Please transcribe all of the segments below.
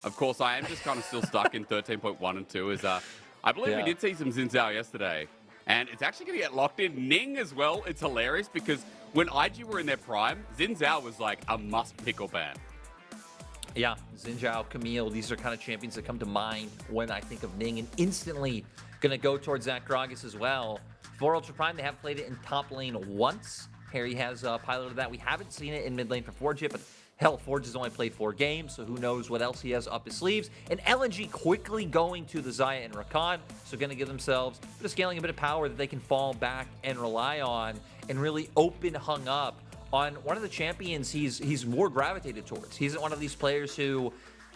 Of course, I am just kind of still stuck in 13.1 and 2. I believe we did see some Xin Zhao yesterday, and it's actually going to get locked in. Ning as well. It's hilarious because when IG were in their prime, Xin Zhao was like a must-pick or ban. Yeah, Xin Zhao, Camille, these are kind of champions that come to mind when I think of Ning, and instantly going to go towards that Gragas as well. For Ultra Prime, they have played it in top lane once. Hery has piloted that. We haven't seen it in mid lane for Forge yet, but hell, Forge has only played 4 games, so who knows what else he has up his sleeves. And LNG quickly going to the Xayah and Rakan, so going to give themselves a bit of scaling, a bit of power that they can fall back and rely on and really open Hung up on one of the champions he's more gravitated towards. He isn't one of these players who,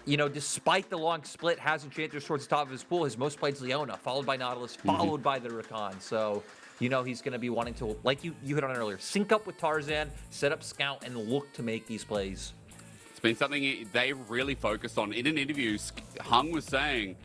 you know, despite the long split, has enchanters towards the top of his pool. His most played is Leona, followed by Nautilus, followed by the Rakan. So, you know, he's going to be wanting to, like you hit on earlier, sync up with Tarzan, set up Scout, and look to make these plays. It's been something they really focused on. In an interview, Hung was saying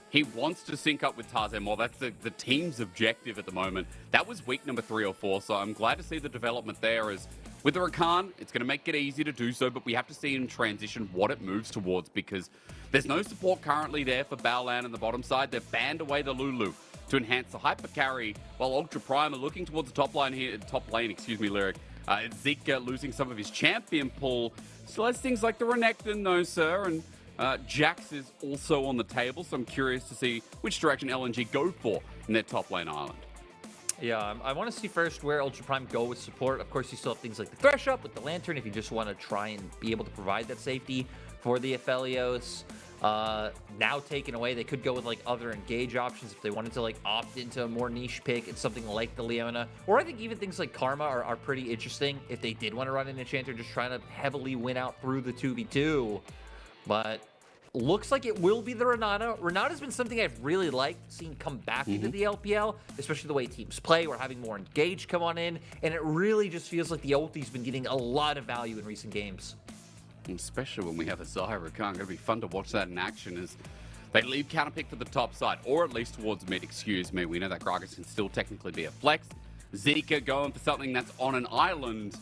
he wants to sync up with Tarzan more. That's the team's objective at the moment. That was week number 3 or 4, so I'm glad to see the development there. As with the Rakan, it's going to make it easy to do so, but we have to see in transition what it moves towards, because there's no support currently there for Baolan on the bottom side. They've banned away the Lulu to enhance the hyper carry, while Ultra Prime are looking towards the top lane here, Lyric. Zika losing some of his champion pool. Still has things like the Renekton though, sir, and Jax is also on the table, so I'm curious to see which direction LNG go for in their top lane island. Yeah, I want to see first where Ultra Prime go with support. Of course, you still have things like the Thresh Up with the Lantern if you just want to try and be able to provide that safety for the Aphelios. Now taken away, they could go with like other engage options if they wanted to like opt into a more niche pick and something like the Leona. Or I think even things like Karma are pretty interesting if they did want to run an Enchanter just trying to heavily win out through the 2v2. But looks like it will be the Renata. Renata's been something I've really liked seeing come back into the LPL, especially the way teams play. We're having more engage come on in, and it really just feels like the ulti's been getting a lot of value in recent games. Especially when we have a Xayah Rakan. Going to be fun to watch that in action as they leave counterpick for the top side, or at least towards mid, excuse me. We know that Gragas can still technically be a flex. Zika going for something that's on an island,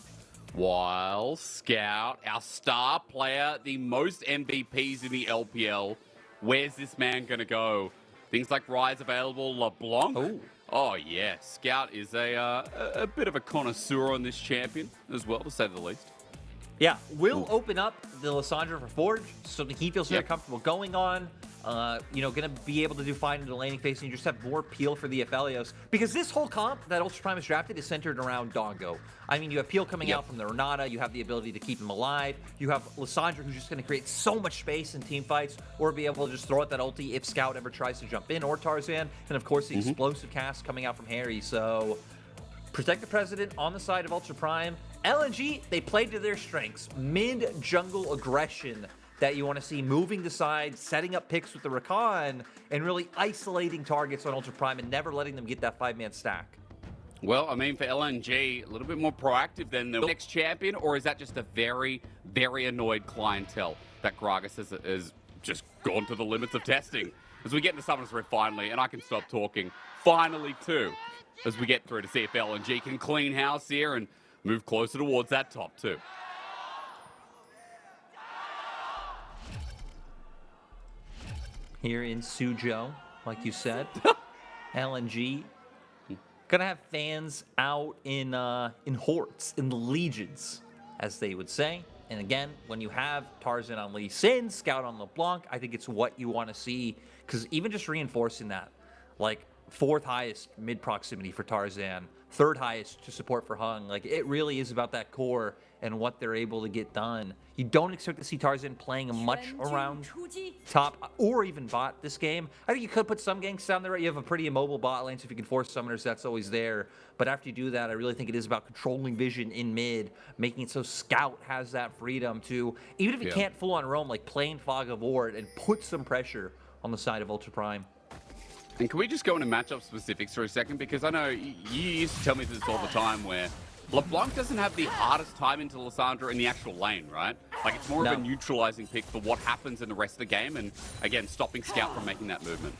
while Scout, our star player, the most MVPs in the LPL, where's this man going to go? Things like Rise available, LeBlanc. Oh yeah, Scout is a bit of a connoisseur on this champion as well, to say the least. Yeah, will open up the Lissandra for Forge, something he feels very comfortable going on. You know, going to be able to do fine in the laning phase, and you just have more peel for the Aphelios. Because this whole comp that Ultra Prime has drafted is centered around Doggo. I mean, you have peel coming out from the Renata, you have the ability to keep him alive, you have Lissandra who's just going to create so much space in teamfights, or be able to just throw out that ulti if Scout ever tries to jump in, or Tarzan, and of course the explosive cast coming out from Hery. So protect the President on the side of Ultra Prime. LNG, they played to their strengths. Mid-jungle aggression that you want to see, moving the side, setting up picks with the Rakan, and really isolating targets on Ultra Prime and never letting them get that 5-man stack. Well, I mean, for LNG, a little bit more proactive than the next champion, or is that just a very, very annoyed clientele that Gragas has just gone to the limits of testing? As we get into Summoners Rift finally, and I can stop talking, finally too, as we get through to see if LNG can clean house here and move closer towards that top two. Here in Suzhou, like you said, LNG gonna have fans out in hordes, in legions, as they would say. And again, when you have Tarzan on Lee Sin, Scout on LeBlanc, I think it's what you want to see, because even just reinforcing that, like 4th highest mid proximity for Tarzan, 3rd highest to support for Hung. Like, it really is about that core and what they're able to get done. You don't expect to see Tarzan playing much around top or even bot this game. I think you could put some ganks down there. You have a pretty immobile bot lane, so if you can force summoners, that's always there. But after you do that, I really think it is about controlling vision in mid, making it so Scout has that freedom to, even if he can't full on roam, like playing Fog of War and put some pressure on the side of Ultra Prime. And can we just go into matchup specifics for a second? Because I know you used to tell me this all the time, where LeBlanc doesn't have the hardest time into Lissandra in the actual lane, right? Like, it's more of a neutralizing pick for what happens in the rest of the game, and again, stopping Scout from making that movement.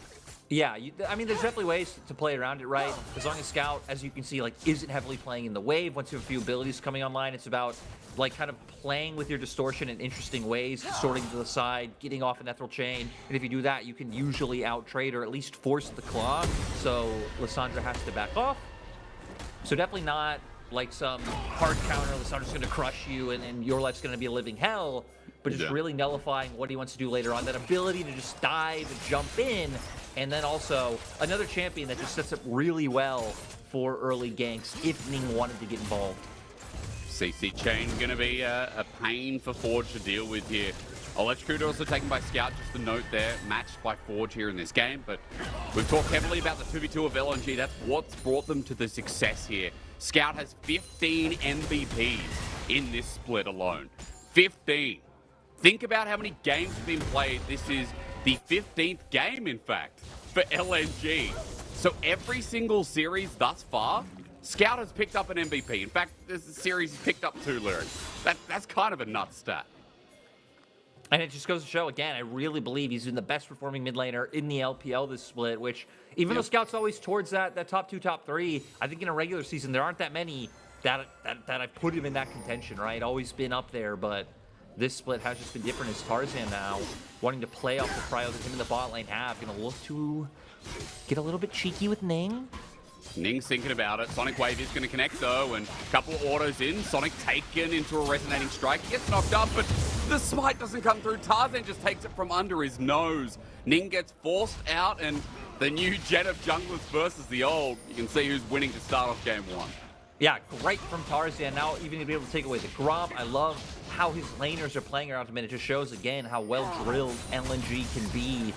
Yeah, I mean, there's definitely ways to play around it, right? As long as Scout, as you can see, like, isn't heavily playing in the wave. Once you have a few abilities coming online, it's about, like, kind of playing with your distortion in interesting ways, sorting to the side, getting off an ethereal chain. And if you do that, you can usually out-trade or at least force the claw. So Lissandra has to back off. So definitely not like some hard counter, Lissandra's going to crush you and your life's going to be a living hell, but just really nullifying what he wants to do later on. That ability to just dive and jump in, and then also another champion that just sets up really well for early ganks if Ning wanted to get involved. CC chain going to be a pain for Forge to deal with here. Electrocutor also taken by Scout, just a note there, matched by Forge here in this game, but we've talked heavily about the 2v2 of LNG. That's what's brought them to the success here. Scout has 15 MVPs in this split alone. 15. Think about how many games have been played. This is the 15th game, in fact, for LNG. So every single series thus far, Scout has picked up an MVP. In fact, this series has picked up 2 lyrics. That's kind of a nuts stat. And it just goes to show, again, I really believe he's been the best performing mid laner in the LPL this split, which even though Scout's always towards that top 2, top 3, I think in a regular season, there aren't that many that I put him in that contention, right? Always been up there, but this split has just been different as Tarzan now, wanting to play off the prio that him and the bot lane have, going to look to get a little bit cheeky with Ning. Ning's thinking about it. Sonic Wave is going to connect, though, and a couple of autos in. Sonic taken into a resonating strike. He gets knocked up, but the smite doesn't come through. Tarzan just takes it from under his nose. Ning gets forced out, and the new gen of junglers versus the old. You can see who's winning to start off game 1. Yeah, great from Tarzan. Now even to be able to take away the Gromp. I love how his laners are playing around him, and it just shows, again, how well-drilled LNG can be.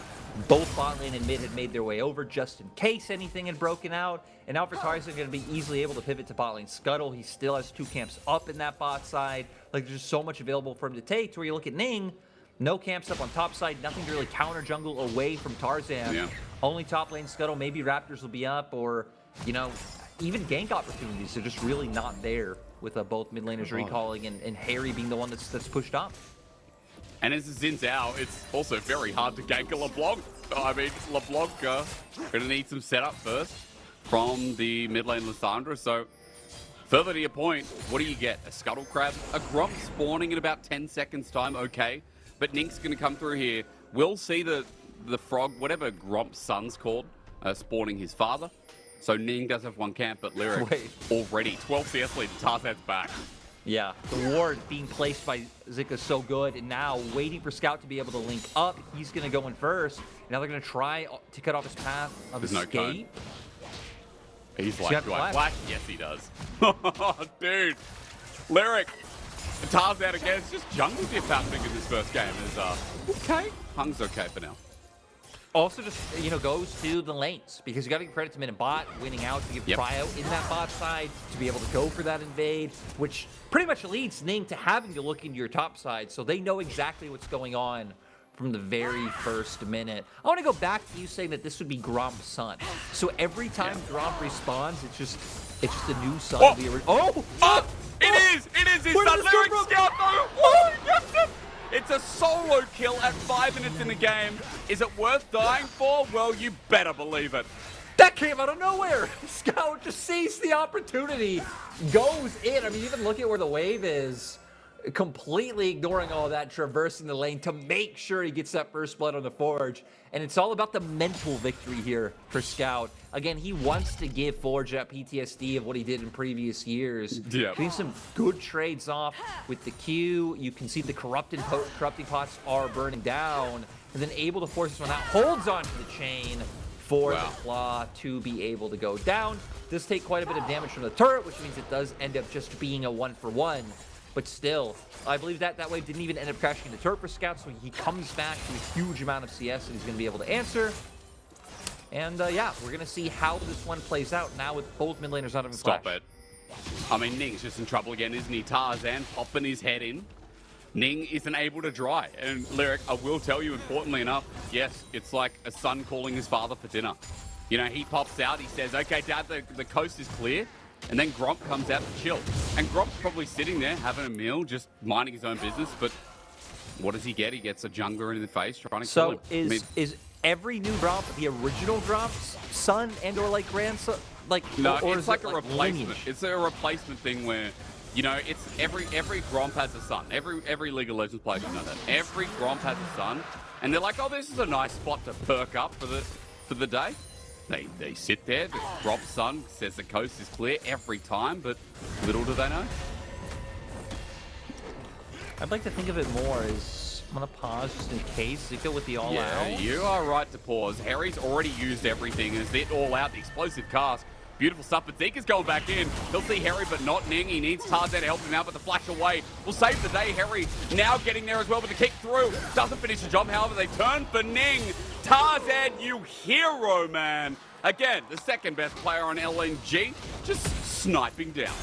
Both bot lane and mid had made their way over just in case anything had broken out. And now for Tarzan, going to be easily able to pivot to bot lane scuttle. He still has 2 camps up in that bot side. Like, there's just so much available for him to take. To where you look at Ning, no camps up on top side, nothing to really counter jungle away from Tarzan. Yeah. Only top lane scuttle, maybe Raptors will be up, or, you know, even gank opportunities are just really not there with both mid laners recalling and Hery being the one that's pushed up. And as a Xin Zhao, it's also very hard to gank a LeBlanc. I mean, LeBlanc going to need some setup first from the mid lane Lissandra. So, further to your point, what do you get? A Scuttle Crab? A Gromp spawning in about 10 seconds time, okay. But Nink's going to come through here. We'll see the frog, whatever Gromp's son's called, spawning his father. So Ning does have 1 camp, but Lyric already 12 CS lead. Tarzan's back. Yeah, the ward being placed by Zika is so good, and now waiting for Scout to be able to link up. He's going to go in first. Now they're going to try to cut off his path of escape. No, he's like, do I flash? Yes, he does. Dude, Lyric, Tarzan again. It's just jungle diff happening in this first game. Is okay. Hung's okay for now. Also just, you know, goes to the lanes, because you got to give credit to mid and bot winning out to give Cryo in that bot side to be able to go for that invade, which pretty much leads Ning to having to look into your top side, so they know exactly what's going on from the very first minute. I want to go back to you saying that this would be Gromp's son. So every time Gromp respawns, it's just a new son. It is his son. Lyric Scout though. Oh, yes. It's a solo kill at 5 minutes in the game. Is it worth dying for? Well, you better believe it. That came out of nowhere. Scout just sees the opportunity, goes in. I mean, even look at where the wave is, completely ignoring all that, traversing the lane to make sure he gets that first blood on the Forge. And it's all about the mental victory here for Scout. Again, he wants to give Forge that PTSD of what he did in previous years. Yeah. Doing some good trades off with the Q. You can see the corrupting pots are burning down. And then able to force this one out. Holds on to the chain for the claw to be able to go down. Does take quite a bit of damage from the turret, which means it does end up just being a 1-for-1. But still, I believe that wave didn't even end up crashing the turret for Scout, so he comes back to a huge amount of CS that he's going to be able to answer. And yeah, we're going to see how this one plays out now with both mid laners not having flash. Stop it. I mean, Ning's just in trouble again, isn't he? Tarzan popping his head in. Ning isn't able to dry. And Lyric, I will tell you, importantly enough, yes, it's like a son calling his father for dinner. You know, he pops out, he says, okay, Dad, the coast is clear. And then Gromp comes out to chill. And Gromp's probably sitting there having a meal, just minding his own business. But what does he get? He gets a jungler in the face trying to kill him. So is every new drop, the original drops, son and or like grandson, like No, or it's is like it a replacement. lineage? It's a replacement thing where, you know, it's every Gromp has a son. Every League of Legends player should know that. Every Gromp has a son, and they're like, oh, this is a nice spot to perk up for the day. They sit there. The Gromp son says the coast is clear every time, but little do they know. I'd like to think of it more as I'm gonna pause just in case Zika with the all Yeah, out. you are right to pause. Hery's already used everything. Is it all out? The explosive cast. Beautiful stuff, but Zika's going back in. He'll see Hery, but not Ning. He needs Tarzan to help him out, but the flash away will save the day. Hery now getting there as well, but the kick through doesn't finish the job. However, they turn for Ning. Tarzan, you hero, man. Again, the second best player on LNG, just sniping down.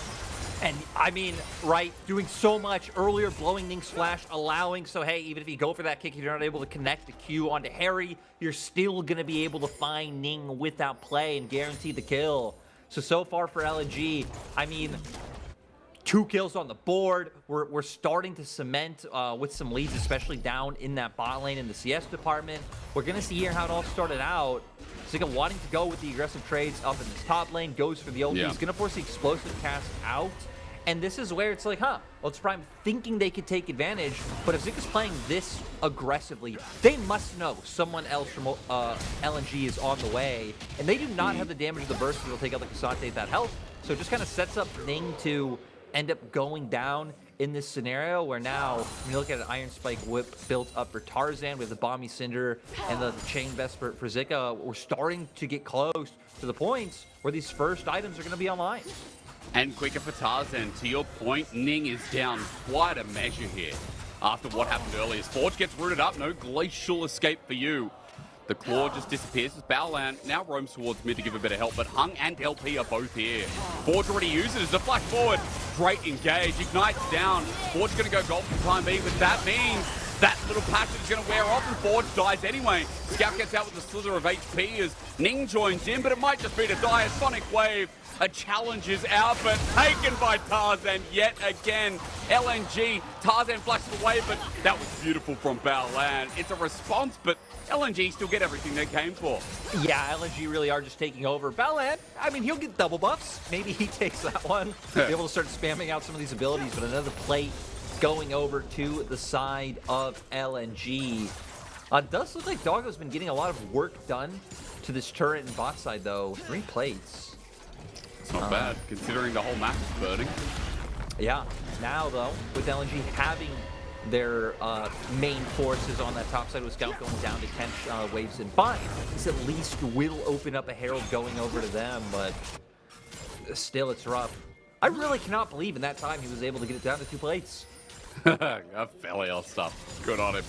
And I mean, right, doing so much earlier, blowing Ning's flash, allowing, so hey, even if you go for that kick, if you're not able to connect the Q onto Hery, you're still going to be able to find Ning without play and guarantee the kill. So far for LNG, I mean, 2 kills on the board. We're starting to cement with some leads, especially down in that bot lane in the CS department. We're going to see here how it all started out. Zika wanting to go with the aggressive trades up in this top lane, goes for the ult. Yeah. He's going to force the explosive cast out. And this is where it's like, Ultra Prime thinking they could take advantage, but if Zika's playing this aggressively, they must know someone else from LNG is on the way, and they do not have the damage of the burst that'll take out the Ksante that health, so it just kind of sets up Ning to end up going down in this scenario where now, when you look at an Iron Spike whip built up for Tarzan with the Bomby Cinder and the Chain Vest for Zika, we're starting to get close to the points where these first items are going to be online. And quicker for Tarzan. To your point, Ning is down quite a measure here after what happened earlier. Forge gets rooted up. No glacial escape for you. The claw just disappears as Baolan now roams towards mid to give a bit of help, but Hung and LP are both here. Forge already uses it as a flash forward. Great engage. Ignites down. Forge going to go gold for the time being, but that means that little passive is going to wear off and Forge dies anyway. Scout gets out with a slither of HP as Ning joins in, but it might just be to die. A Sonic Wave. A challenge is out, but taken by Tarzan yet again. LNG, Tarzan flashes away, but that was beautiful from Baolan. It's a response, but LNG still get everything they came for. Yeah, LNG really are just taking over. Baolan, I mean, he'll get double buffs. Maybe he takes that one. Be able to start spamming out some of these abilities, but another plate going over to the side of LNG. Does look like Doggo's been getting a lot of work done to this turret and bot side, though. 3 plates. It's not bad, considering the whole map is burning. Yeah. Now, though, with LNG having their main forces on that top side with Scout going down to 10 waves in 5, this at least will open up a Herald going over to them, but still, it's rough. I really cannot believe in that time he was able to get it down to 2 plates. Aphelios stuff. Good on him.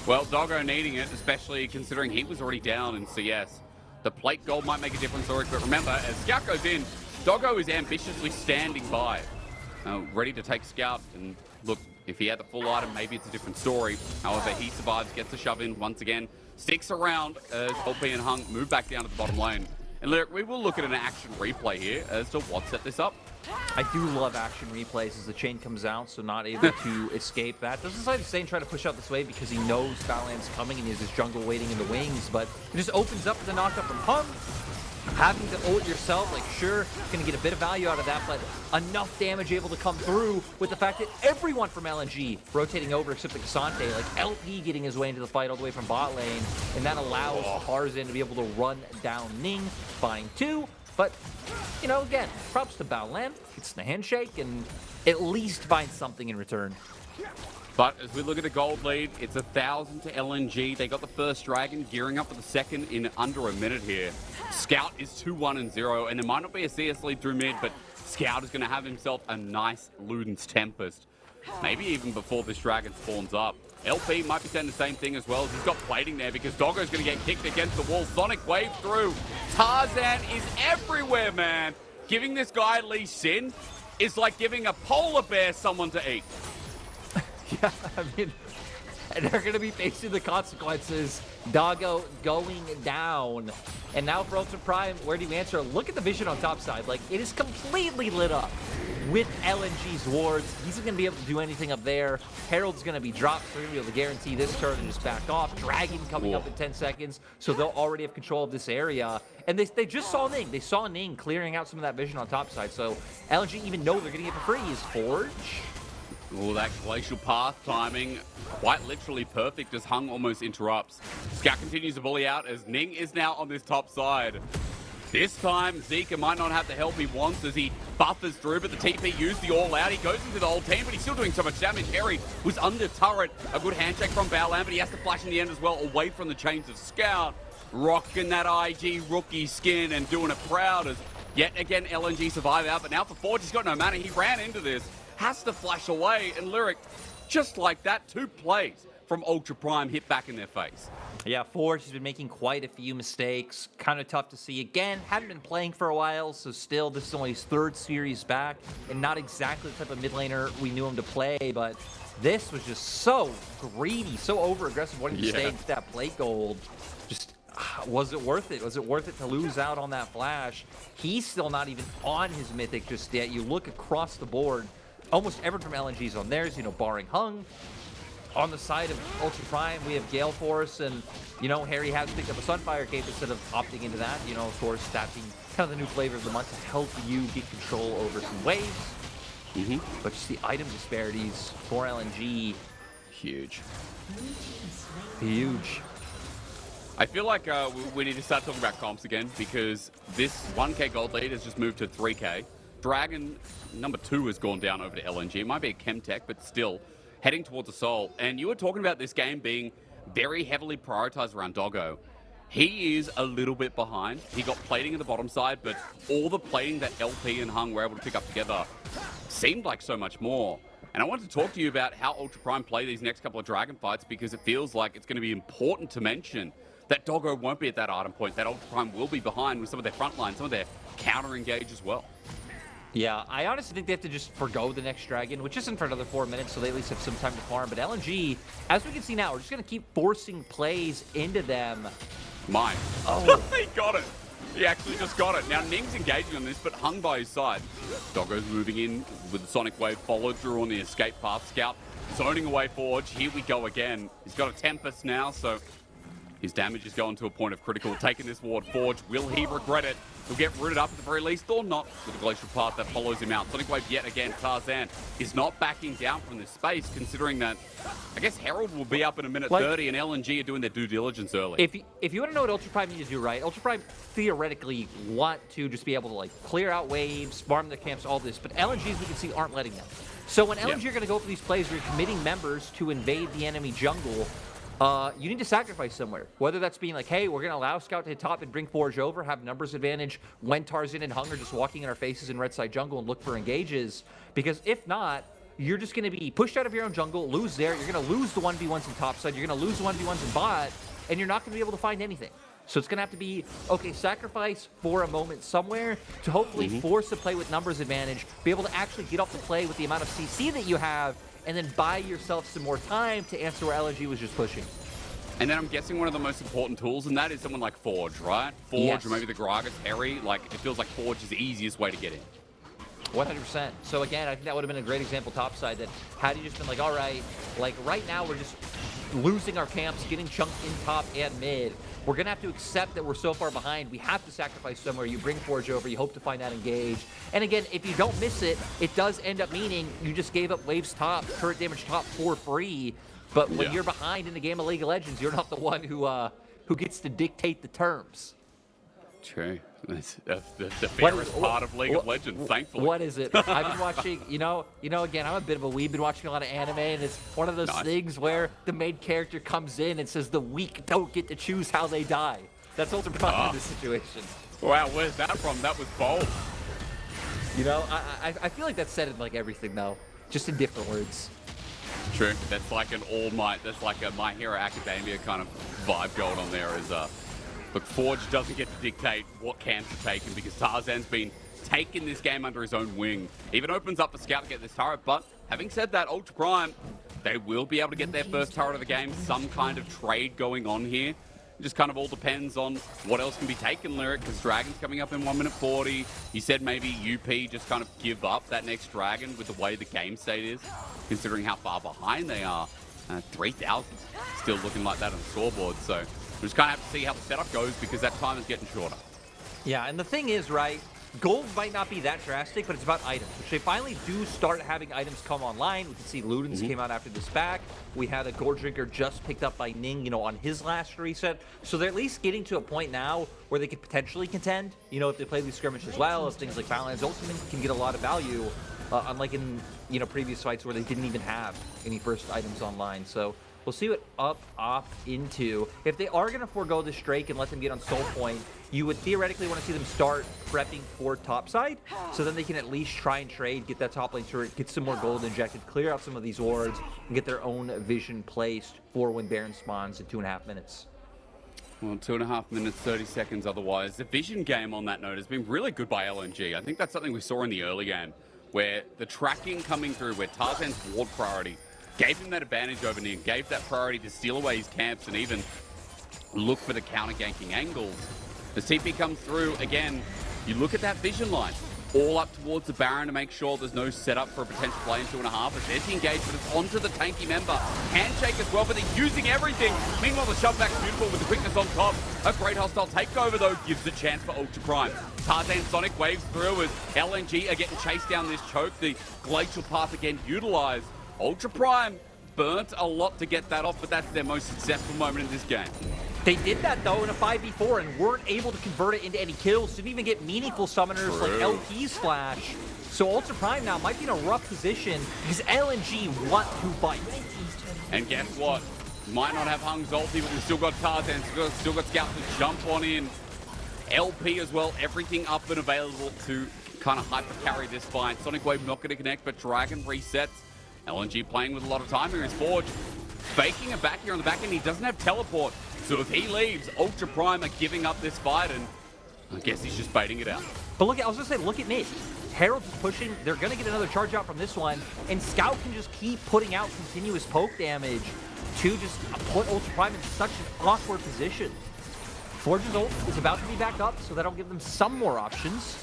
Well, Doggo needing it, especially considering he was already down in CS. The plate gold might make a difference, Ulrich, but remember, as Scout goes in, Doggo is ambitiously standing by, ready to take Scout. And look, if he had the full item, maybe it's a different story. However, he survives, gets the shove in once again, sticks around as LP and Hung move back down to the bottom lane. And look, we will look at an action replay here as to what set this up. I do love action replays as the chain comes out, so not able to escape that. Doesn't decide to stay and try to push out this wave because he knows Baolan's coming and he has his jungle waiting in the wings, but it just opens up with a knockup from Hung. Having to ult yourself, like, sure, gonna get a bit of value out of that, but enough damage able to come through with the fact that everyone from LNG rotating over except the Ksante, like LP getting his way into the fight all the way from bot lane, and that allows Tarzan to be able to run down Ning, find 2, but, you know, again, props to Baolan, gets the handshake, and at least finds something in return. But as we look at the gold lead, it's 1,000 to LNG. They got the first dragon, gearing up for the second in under a minute here. Scout is 2-1-0, and there might not be a CS lead through mid, but Scout is going to have himself a nice Luden's Tempest. Maybe even before this dragon spawns up. LP might be saying the same thing as well, as he's got plating there because Doggo's going to get kicked against the wall. Sonic Wave through. Tarzan is everywhere, man. Giving this guy Lee Sin is like giving a polar bear someone to eat. Yeah, I mean, and they're going to be facing the consequences. Doggo going down. And now for Ultra Prime, where do you answer? Look at the vision on top side. Like, it is completely lit up. with LNG's wards. He's going to be able to do anything up there. Herald's going to be dropped, so they're going to be able to guarantee this turn and just back off. Dragon coming up in 10 seconds, so they'll already have control of this area. And they just saw Ning. They saw Ning clearing out some of that vision on top side, so LNG even know they're going to get for free. Is Forge? Oh, that glacial path timing, quite literally perfect as Hung almost interrupts. Scout continues to bully out as Ning is now on this top side. This time, Zika might not have the help he wants as he buffers through, but the TP used the all-out. He goes into the whole team, but he's still doing so much damage. Hery was under turret. A good handshake from Baolan, but he has to flash in the end as well, away from the chains of Scout. Rocking that IG rookie skin and doing it proud as yet again LNG survive out. But now for Forge, he's got no mana. He ran into this, has to flash away, and Lyric, just like that, 2 plays from Ultra Prime hit back in their face. Yeah, Forge has been making quite a few mistakes. Kind of tough to see. Again, hadn't been playing for a while, so still, this is only his 3rd series back, and not exactly the type of mid laner we knew him to play, but this was just so greedy, so over-aggressive, wanting to stay into that plate gold. Just, was it worth it? Was it worth it to lose out on that flash? He's still not even on his Mythic just yet. You look across the board, almost everyone from LNG's on theirs, you know, barring Hung. On the side of Ultra Prime, we have Gale Force, and, you know, Hery has picked up a Sunfire Cape instead of opting into that. You know, of course, that being kind of the new flavor of the month to help you get control over some waves. But just the item disparities for LNG. Huge. Huge. I feel like we need to start talking about comps again because this 1K gold lead has just moved to 3K. Dragon number 2 has gone down over to LNG. It might be a Chemtech, but still heading towards Assault. And you were talking about this game being very heavily prioritized around Doggo. He is a little bit behind. He got plating in the bottom side, but all the plating that LP and Hung were able to pick up together seemed like so much more. And I wanted to talk to you about how Ultra Prime play these next couple of Dragon fights because it feels like it's going to be important to mention that Doggo won't be at that item point, that Ultra Prime will be behind with some of their front line, some of their counter engage as well. Yeah, I honestly think they have to just forgo the next Dragon, which isn't for another 4 minutes, so they at least have some time to farm. But LNG, as we can see now, we're just going to keep forcing plays into them. Mine. Oh. He got it. He actually just got it. Now, Ning's engaging on this, but Hung by his side. Doggo's moving in with the Sonic Wave, followed through on the escape path. Scout zoning away Forge. Here we go again. He's got a Tempest now, so his damage is going to a point of critical. Taking this ward, Forge, will he regret it? He'll get rooted up at the very least, or not, with a glacial path that follows him out. Sonic Wave yet again. Tarzan is not backing down from this space, considering that, I guess Herald will be up in a minute 30, and LNG are doing their due diligence early. If you want to know what Ultra Prime needs to do right, Ultra Prime theoretically want to just be able to, like, clear out waves, farm their camps, all this, but LNG, as we can see, aren't letting them. So when LNG are going to go for these plays where you're committing members to invade the enemy jungle, you need to sacrifice somewhere. Whether that's being like, hey, we're going to allow Scout to hit top and bring Forge over, have numbers advantage when Tarzan and Hung are just walking in our faces in red side jungle and look for engages. Because if not, you're just going to be pushed out of your own jungle, lose there. You're going to lose the 1v1s in top side. You're going to lose the 1v1s in bot, and you're not going to be able to find anything. So it's going to have to be, okay, sacrifice for a moment somewhere to hopefully force a play with numbers advantage, be able to actually get off the play with the amount of CC that you have, and then buy yourself some more time to answer where LNG was just pushing. And then I'm guessing one of the most important tools, and that is someone like Forge, right? Forge or maybe the Gragas, Hery. Like, it feels like Forge is the easiest way to get in. 100%. So again, I think that would have been a great example topside that had you just been like, all right, like right now we're just losing our camps, getting chunked in top and mid. We're going to have to accept that we're so far behind. We have to sacrifice somewhere. You bring Forge over. You hope to find that engage. And again, if you don't miss it, it does end up meaning you just gave up waves top, turret damage top for free. But when you're behind in the game of League of Legends, you're not the one who gets to dictate the terms. True. That's the fairest part of League of Legends, thankfully. What is it? I've been watching, you know, again, I'm a bit of a weeb, been watching a lot of anime, and it's one of those things where the main character comes in and says the weak don't get to choose how they die. That's Ultra Prime in this situation. Wow, where's that from? That was bold. You know, I feel like that's said in like everything, though, just in different words. True. That's like an All Might, that's like a My Hero Academia kind of vibe going on there. Look, Forge doesn't get to dictate what camps are taken because Tarzan's been taking this game under his own wing. Even opens up for Scout to get this turret, but having said that, Ultra Prime, they will be able to get their first turret of the game. Some kind of trade going on here. It just kind of all depends on what else can be taken, Lyric, because Dragon's coming up in 1 minute 40. You said maybe UP just kind of give up that next Dragon with the way the game state is, considering how far behind they are. 3,000 still looking like that on the scoreboard. So we just kind of have to see how the setup goes because that time is getting shorter. Yeah, and the thing is, right, gold might not be that drastic, but it's about items, which they finally do start having items come online. We can see Ludens came out after this back. We had a Gold Drinker just picked up by Ning, you know, on his last reset. So they're at least getting to a point now where they could potentially contend, you know, if they play these skirmishes well, if things like Baolan's Ultimate can get a lot of value, unlike in, you know, previous fights where they didn't even have any first items online. So we'll see what up opt into. If they are going to forego this Drake and let them get on soul point, you would theoretically want to see them start prepping for topside, so then they can at least try and trade, get that top lane turret, get some more gold injected, clear out some of these wards, and get their own vision placed for when Baron spawns in 2.5 minutes. Well, 2.5 minutes, 30 seconds otherwise. The vision game on that note has been really good by LNG. I think that's something we saw in the early game, where the tracking coming through, where Tarzan's ward priority gave him that advantage over Ning, gave that priority to steal away his camps and even look for the counter-ganking angles. The CP comes through, again, you look at that vision line, all up towards the Baron to make sure there's no setup for a potential play in 2.5. As there's the engagement, it's onto the tanky member. Handshake as well, but they're using everything. Meanwhile, the shove back's beautiful with the quickness on top. A great hostile takeover, though, gives the chance for Ultra Prime. Tarzan Sonic waves through as LNG are getting chased down this choke. The Glacial Path again utilized. Ultra Prime burnt a lot to get that off, but that's their most successful moment in this game. They did that, though, in a 5v4 and weren't able to convert it into any kills. Didn't even get meaningful summoners like LP's Flash. So Ultra Prime now might be in a rough position because LNG want to fight. And guess what? Might not have Hung's ulti, but we've still got Tarzan, still got Scout to jump on in. LP as well, everything up and available to kind of hyper carry this fight. Sonic Wave not going to connect, but Dragon resets. LNG playing with a lot of time here is Forge. Faking a back here on the back end, he doesn't have teleport. So if he leaves, Ultra Prime are giving up this fight, and I guess he's just baiting it out. But look, I was going to say, look at mid. Herald's pushing. They're going to get another charge out from this one, and Scout can just keep putting out continuous poke damage to just put Ultra Prime in such an awkward position. Forge's ult is about to be backed up, so that'll give them some more options.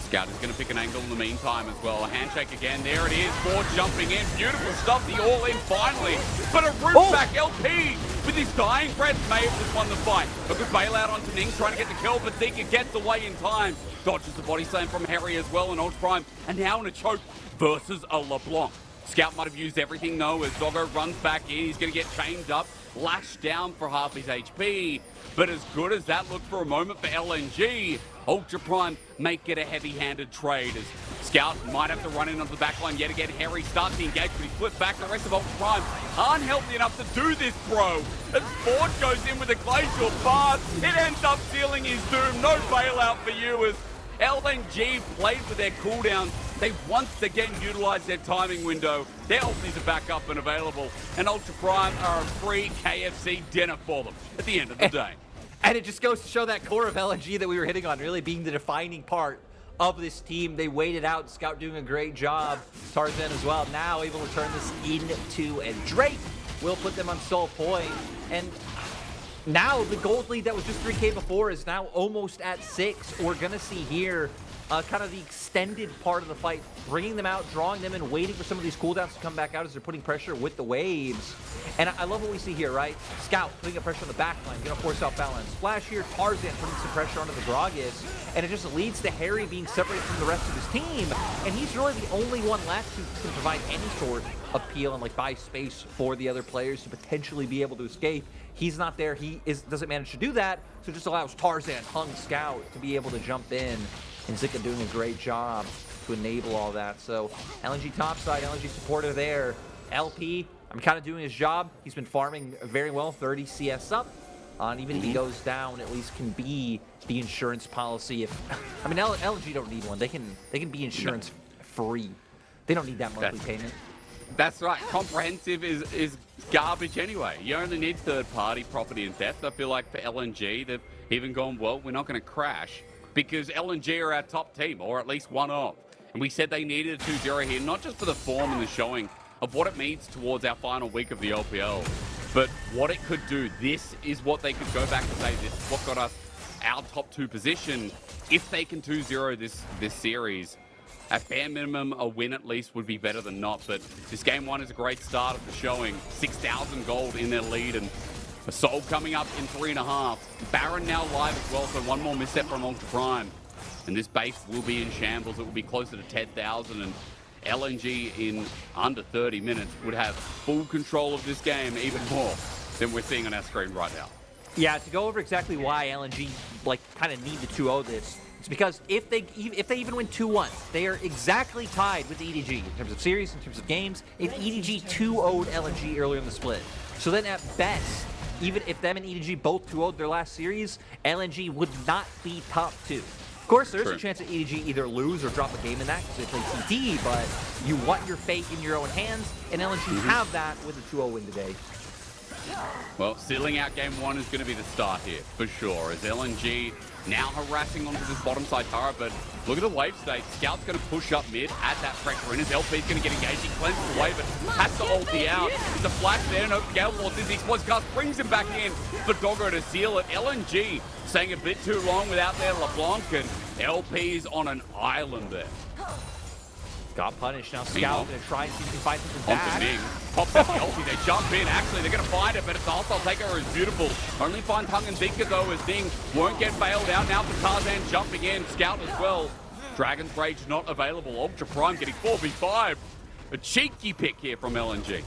Scout is going to pick an angle in the meantime as well. A handshake again. There it is. Forge jumping in. Beautiful stuff. The all-in finally. But a root back LP with his dying breath may have just won the fight. A good bailout onto Ning trying to get the kill, but Zika gets away in time. Dodges the body slam from Hery as well, and Ultra Prime. And now in a choke versus a LeBlanc. Scout might have used everything though as Doggo runs back in. He's going to get chained up, lashed down for half his HP. But as good as that looked for a moment for LNG, Ultra Prime may get a heavy-handed trade as Scout might have to run in onto the backline yet again. Hery starts the engagement, he flips back. The rest of Ultra Prime aren't healthy enough to do this, bro. As Forge goes in with a Glacial Path, it ends up sealing his doom. No bailout for you as LNG played with their cooldown. They once again utilized their timing window. Their ultis are back up and available, and Ultra Prime are a free KFC dinner for them at the end of the day. And it just goes to show that core of LNG that we were hitting on really being the defining part of this team. They waited out, Scout doing a great job, Tarzan as well, now able to turn this into, and Drake will put them on soul point. And now the gold lead that was just 3K before is now almost at 6. We're gonna see here kind of the extended part of the fight, bringing them out, drawing them in, waiting for some of these cooldowns to come back out as they're putting pressure with the waves. And I love what we see here, right? Scout putting a pressure on the backline, gonna force out balance. Splash here, Tarzan putting some pressure onto the Gragas, and it just leads to Hery being separated from the rest of his team. And he's really the only one left who can provide any sort of peel and like buy space for the other players to potentially be able to escape. He's not there, doesn't manage to do that, so it just allows Tarzan, Hung, Scout to be able to jump in. And Zika doing a great job to enable all that. So LNG topside, LNG supporter there. LP, I'm kind of doing his job. He's been farming very well, 30 CS up. And even if he goes down, at least can be the insurance policy. I mean, LNG don't need one. They can be insurance free. They don't need that monthly payment. That's right. Comprehensive is garbage anyway. You only need third-party property and theft. I feel like for LNG, they've even gone, well, we're not going to crash, because LNG are our top team, or at least one of. And we said they needed a 2-0 here, not just for the form and the showing of what it means towards our final week of the LPL, But what it could do, this is what they could go back and say, this is what got us our top 2 position. If they can 2-0 this series, at bare minimum, a win at least would be better than not. But this game 1 is a great start of the showing. 6,000 gold in their lead, and a Soul coming up in 3.5. Baron now live as well, so one more misstep from Ultra Prime. And this base will be in shambles. It will be closer to 10,000, and LNG in under 30 minutes would have full control of this game even more than we're seeing on our screen right now. Yeah, to go over exactly why LNG kind of need to 2-0 this, it's because if they even win 2-1, they are exactly tied with EDG in terms of series, in terms of games. If EDG 2-0'd LNG earlier in the split, so then at best, even if them and EDG both 2-0'd their last series, LNG would not be top 2. Of course, there's a chance that EDG either lose or drop a game in that because they play TT, but you want your fate in your own hands, and LNG have that with a 2-0 win today. Well, sealing out game 1 is going to be the start here, for sure, as LNG now harassing onto this bottom side turret, but look at the wave state. Scout's going to push up mid, add that pressure in, as LP's going to get engaged. He cleanses the wave, but has to ulti out. There's a flash there, no Gale Force as he explodes cast, brings him back in for Doggo to seal it. LNG staying a bit too long without their LeBlanc, and LP's on an island there. Got punished. Now Scout going to try and see if he can find something back. Ning pops out the ulti. They jump in. Actually, they're going to find it, but it's the hostile takeover is beautiful. Only finds Hung and Zika, though, as Ning won't get bailed out. Now for Tarzan jumping in. Scout as well. Dragon's Rage not available. Ultra Prime getting 4v5. A cheeky pick here from LNG.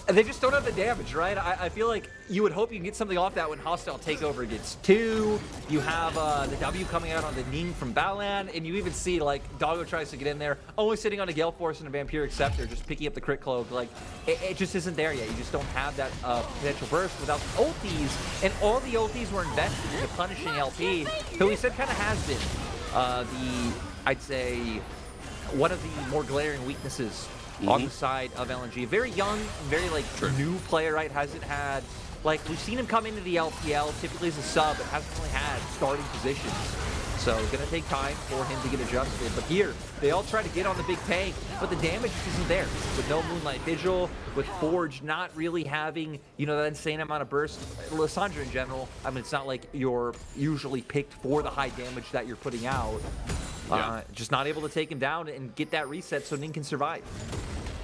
They just don't have the damage, right? I feel like you would hope you can get something off that when Hostile Takeover gets 2. You have the W coming out on the Ning from Baolan, and you even see, like, Doggo tries to get in there, only sitting on a Gale Force and a Vampiric Scepter, just picking up the crit cloak. Like, it just isn't there yet. You just don't have that potential burst without the ultis, and all the ultis were invested into punishing LP, who we said kind of has been I'd say, one of the more glaring weaknesses on the side of LNG. Very young, very new player, right? Hasn't had, we've seen him come into the LPL typically as a sub, but hasn't really had starting positions. So it's going to take time for him to get adjusted. But here, they all try to get on the big tank, but the damage just isn't there. With no Moonlight Vigil, with Forge not really having, that insane amount of burst. Lissandra in general, I mean, it's not like you're usually picked for the high damage that you're putting out. Just not able to take him down and get that reset so Ning can survive.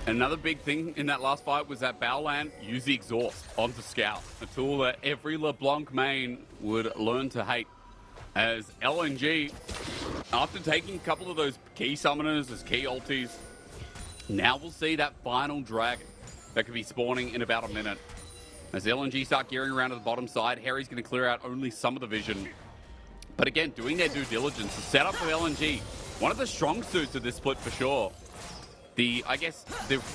Another big thing in that last fight was that Baolan used the exhaust onto Scout, a tool that every LeBlanc main would learn to hate. As LNG, after taking a couple of those key summoners as key ultis, now we'll see that final dragon that could be spawning in about a minute. As LNG start gearing around to the bottom side, Hery's going to clear out only some of the vision. But again, doing their due diligence, the setup of LNG, one of the strong suits of this split for sure. The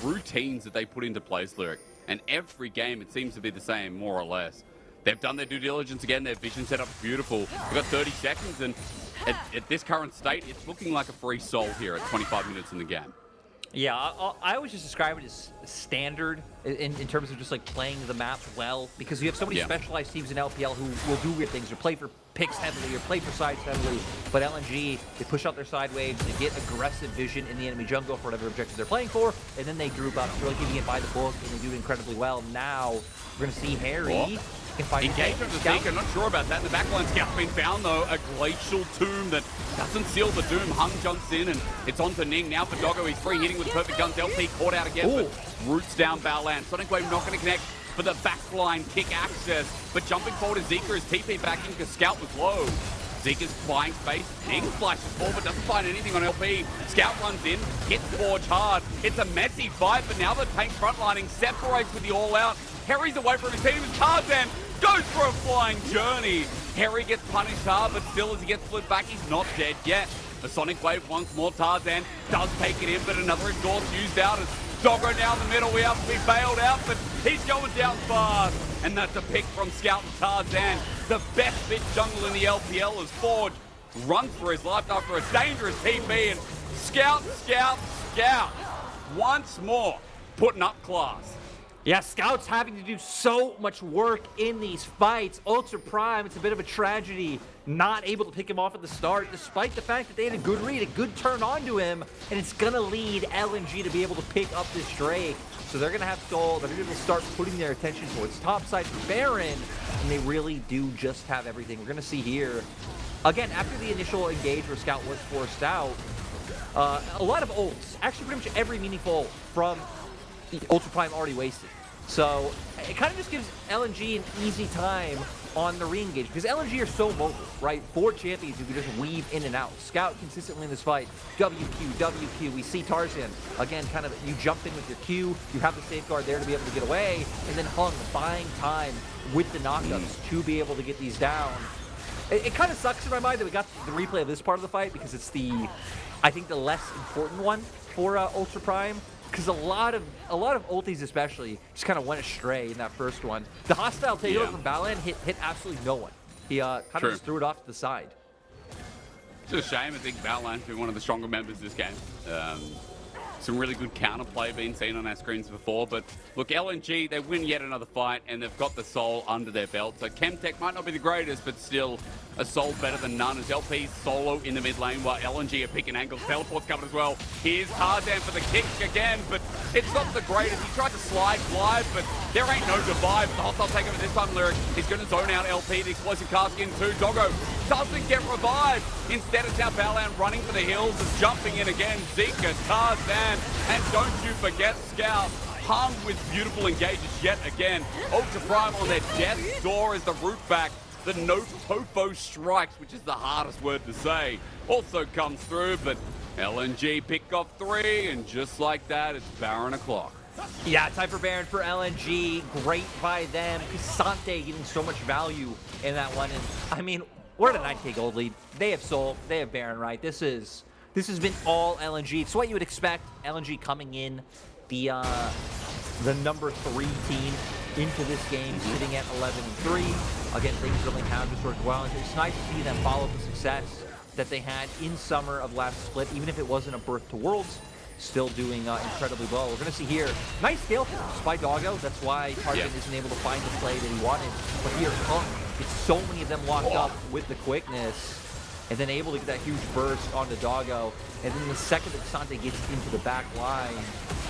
routines that they put into place, Lyric, and every game it seems to be the same, more or less. They've done their due diligence again, their vision set up is beautiful. We've got 30 seconds, and at this current state, it's looking like a free soul here at 25 minutes in the game. Yeah, I always just describe it as standard in terms of just playing the map well, because you have so many specialized teams in LPL who will do weird things, or play for picks heavily, or play for sides heavily. But LNG, they push out their side waves, they get aggressive vision in the enemy jungle for whatever objective they're playing for, and then they group up, really keeping it by the book, and they do it incredibly well. Now, we're going to see Hery. Engagement with Zika, not sure about that. In the backline, Scout's been found though. A glacial tomb that doesn't seal the doom. Hung jumps in and it's on to Ning. Now for Doggo, he's free hitting with perfect guns. LP caught out again, but roots down Baolan. Sonic Wave not going to connect for the backline kick access. But jumping forward to Zika is TP back in because Scout was low. Zika's buying space. Ning flashes forward, but doesn't find anything on LP. Scout runs in, hits Forge hard. It's a messy fight, but now the tank frontlining separates with the all-out. Hery's away from his team, and Tarzan goes for a flying journey. Hery gets punished hard, but still as he gets flipped back, he's not dead yet. The Sonic Wave once more. Tarzan does take it in, but another exhaust used out as Doggo down the middle. We have to be bailed out, but he's going down fast. And that's a pick from Scout and Tarzan. The best fit jungle in the LPL is Forge. Runs for his life after a dangerous TP, and Scout once more putting up class. Yeah, Scout's having to do so much work in these fights. Ultra Prime, it's a bit of a tragedy not able to pick him off at the start, despite the fact that they had a good read, a good turn onto him, and it's going to lead LNG to be able to pick up this Drake. So they're going to have Soul, they're going to start putting their attention towards topside for Baron, and they really do just have everything. We're going to see here, again, after the initial engage where Scout was forced out, a lot of ults, actually pretty much every meaningful ult from Ultra Prime already wasted. So it kind of just gives LNG an easy time on the re-engage because LNG are so mobile, right? 4 champions who can just weave in and out. Scout consistently in this fight. WQ. We see Tarzan. Again, kind of you jump in with your Q. You have the safeguard there to be able to get away. And then Hung buying time with the knockups to be able to get these down. It kind of sucks in my mind that we got the replay of this part of the fight because it's I think the less important one for Ultra Prime. Because a lot of ultis especially just kind of went astray in that first one. The hostile takeover from Baolan hit absolutely no one. He kind of just threw it off to the side. It's a shame. I think Baolan's been one of the stronger members of this game. Some really good counterplay being seen on our screens before. But look, LNG, they win yet another fight, and they've got the Soul under their belt. So Chemtech might not be the greatest, but still a Soul better than none. As LP's solo in the mid lane while LNG are picking angles. Teleport's coming as well. Here's Tarzan for the kick again, but it's not the greatest. He tried to slide live, but there ain't no divide. The hostile takeover this time, Lyric. He's going to zone out LP. The explosive cast into Doggo. Doesn't get revived. Instead, it's now Baolan running for the hills and jumping in again. Zika, Tarzan, and don't you forget Scout. Hung with beautiful engages yet again. Ultra Prime on their death's door as the root back. The no Tofo strikes, which is the hardest word to say, also comes through, but LNG pick off 3, and just like that, it's Baron o'clock. Yeah, time for Baron for LNG. Great by them. Ksante getting so much value in that one. And I mean, we're at a 9K gold lead. They have Soul. They have Baron, right? This has been all LNG. It's what you would expect. LNG coming in, the number 3 team into this game, sitting at 11-3. Again, things really have just worked well. And it's nice to see them follow the success that they had in summer of last split, even if it wasn't a Birth to Worlds. Still doing incredibly well. We're going to see here, nice scale by Doggo. That's why Tarzan isn't able to find the play that he wanted. But here, Hung gets so many of them locked up with the quickness, and then able to get that huge burst onto Doggo. And then the second that Ksante gets into the back line,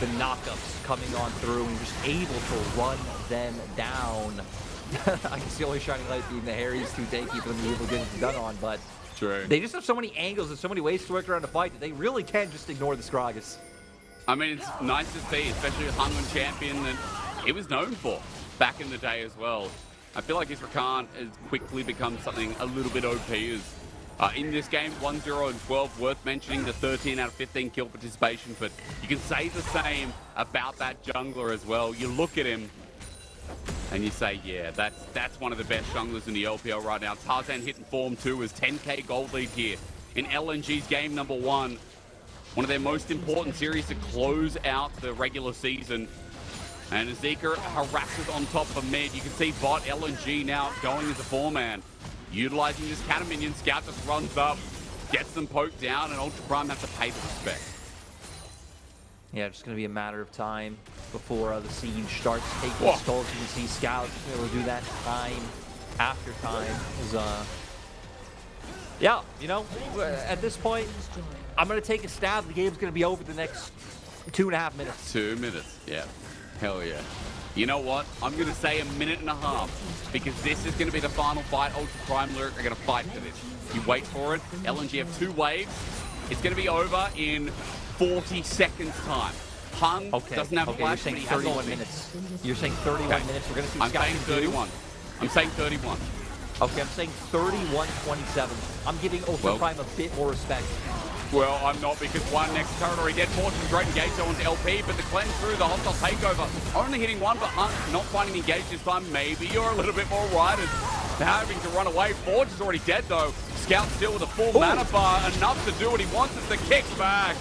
the knockups coming on through and just able to run them down. I guess the only shining light being the Hery's too tanky for them to be able to get it done on, but they just have so many angles and so many ways to work around a fight that they really can just ignore the Gragas. I mean, it's nice to see, especially with Hung champion that he was known for back in the day as well. I feel like his Rakan has quickly become something a little bit OP. In this game, 1-0-12, worth mentioning the 13 out of 15 kill participation, but you can say the same about that jungler as well. You look at him and you say, yeah, that's one of the best junglers in the LPL right now. Tarzan hitting form too as 10K gold lead here in LNG's game number 1. One of their most important series to close out the regular season. And as Zika harasses on top of mid, you can see bot LNG now going as a 4-man. Utilizing this counter minion, Scout just runs up, gets them poked down, and Ultra Prime have to pay the respect. Yeah, just going to be a matter of time before the siege starts taking its toll. You can see Scout able to do that time after time. Yeah, you know, at this point, I'm going to take a stab. The game's going to be over the next 2.5 minutes. 2 minutes, yeah. Hell yeah. You know what? I'm going to say 1.5 minutes because this is going to be the final fight. Ultra Prime Lyric are going to fight for this. You wait for it. LNG have 2 waves. It's going to be over in 40 seconds time. Hung doesn't have flash, but he has 31 minutes. You're saying 31 minutes. We're going to see I'm saying 31. I'm saying 31. Okay, I'm saying 31-27. I'm giving Ultra Prime a bit more respect. Well, I'm not because one next territory. Dead Fortune, great engage onto LP, but the cleanse through the hostile takeover. Only hitting one, but Hunt not finding the engage this time. Maybe you're a little bit more right as having to run away. Forge is already dead though. Scout still with a full mana bar. Enough to do what he wants. It's the kickback.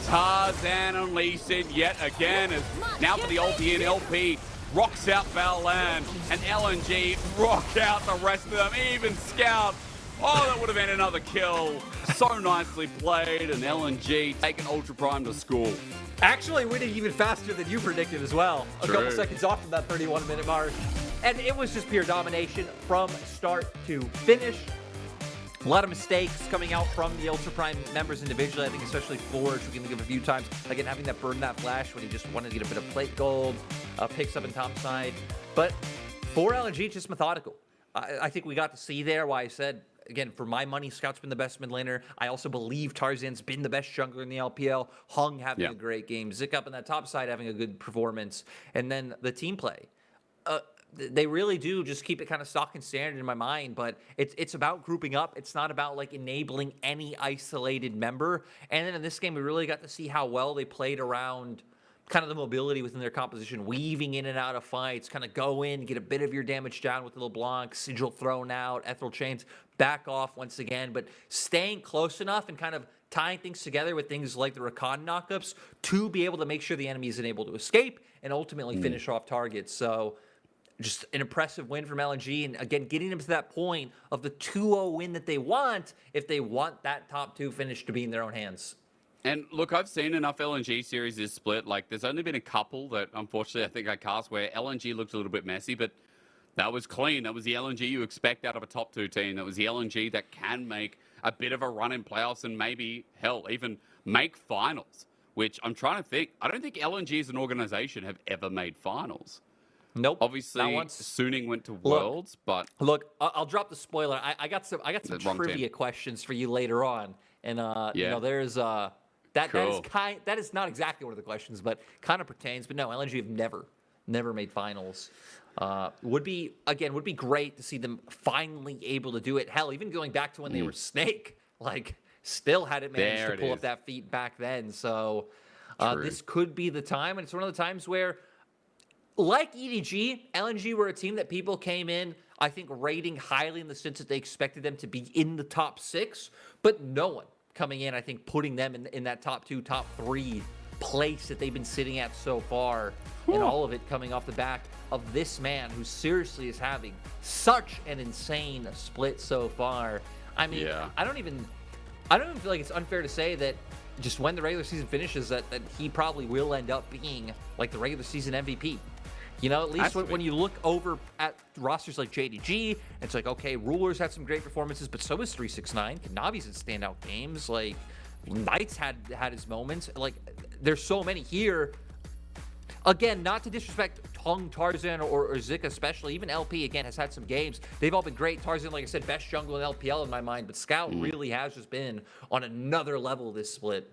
Tarzan unleashed yet again as now for the ulti in LP. Rocks out Baolan and LNG rock out the rest of them. Even Scout Oh, that would have been another kill. So nicely played, and LNG taking Ultra Prime to school. Actually winning even faster than you predicted as well. A couple True. seconds off from that 31-minute mark. And it was just pure domination from start to finish. A lot of mistakes coming out from the Ultra Prime members individually. I think especially Forge, we can think of a few times. Again, having that burn that flash when he just wanted to get a bit of plate gold, picks up in top side. But for LNG, just methodical. I think we got to see there why I said, again, for my money, Scout's been the best mid laner. I also believe Tarzan's been the best jungler in the LPL. Hung having a great game. Zika up on that top side having a good performance. And then the team play. They really do just keep it kind of stock and standard in my mind, but it's about grouping up. It's not about like enabling any isolated member. And then in this game, we really got to see how well they played around kind of the mobility within their composition, weaving in and out of fights, kind of go in, get a bit of your damage down with the LeBlanc, Sigil thrown out, Ethereal Chains, back off once again, but staying close enough and kind of tying things together with things like the Rakan knockups to be able to make sure the enemy isn't able to escape and ultimately finish off targets. So just an impressive win from LNG, and again, getting them to that point of the 2-0 win that they want if they want that top 2 finish to be in their own hands. And look, I've seen enough LNG series this split. Like, there's only been a couple that, unfortunately, I think I cast where LNG looked a little bit messy, but that was clean. That was the LNG you expect out of a top 2 team. That was the LNG that can make a bit of a run in playoffs and maybe, hell, even make finals, which I'm trying to think. I don't think LNG as an organization have ever made finals. Nope. Obviously, Suning went to Worlds, but look, I'll drop the spoiler. I got some trivia team. questions for you later on, and you know, there's Cool. that is not exactly one of the questions, but kind of pertains. But no, LNG have never made finals. Would be great to see them finally able to do it. Hell, even going back to when they were Snake, like still hadn't managed to pull up that feat back then. So this could be the time, and it's one of the times where, like EDG, LNG were a team that people came in, I think, rating highly in the sense that they expected them to be in the top 6, but no one coming in, I think, putting them in that top 2, top 3 place that they've been sitting at so far. And all of it coming off the back of this man who seriously is having such an insane split so far. I mean, I don't even feel like it's unfair to say that just when the regular season finishes that he probably will end up being like the regular season MVP. You know, at least when you look over at rosters like JDG, it's like, okay, Rulers had some great performances, but so is 369. Navi's had standout games. Like, Knights had his moments. Like, there's so many here. Again, not to disrespect Hung, Tarzan, or Zika especially. Even LP, again, has had some games. They've all been great. Tarzan, like I said, best jungle in LPL in my mind, but Scout really has just been on another level this split.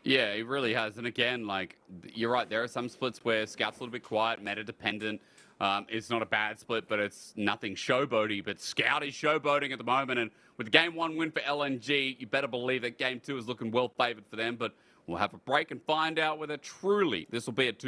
Yeah, it really has. And again, like, you're right, there are some splits where Scout's a little bit quiet, meta-dependent. It's not a bad split, but it's nothing showboaty. But Scout is showboating at the moment. And with the Game 1 win for LNG, you better believe that Game 2 is looking well favored for them. But we'll have a break and find out whether truly this will be a 2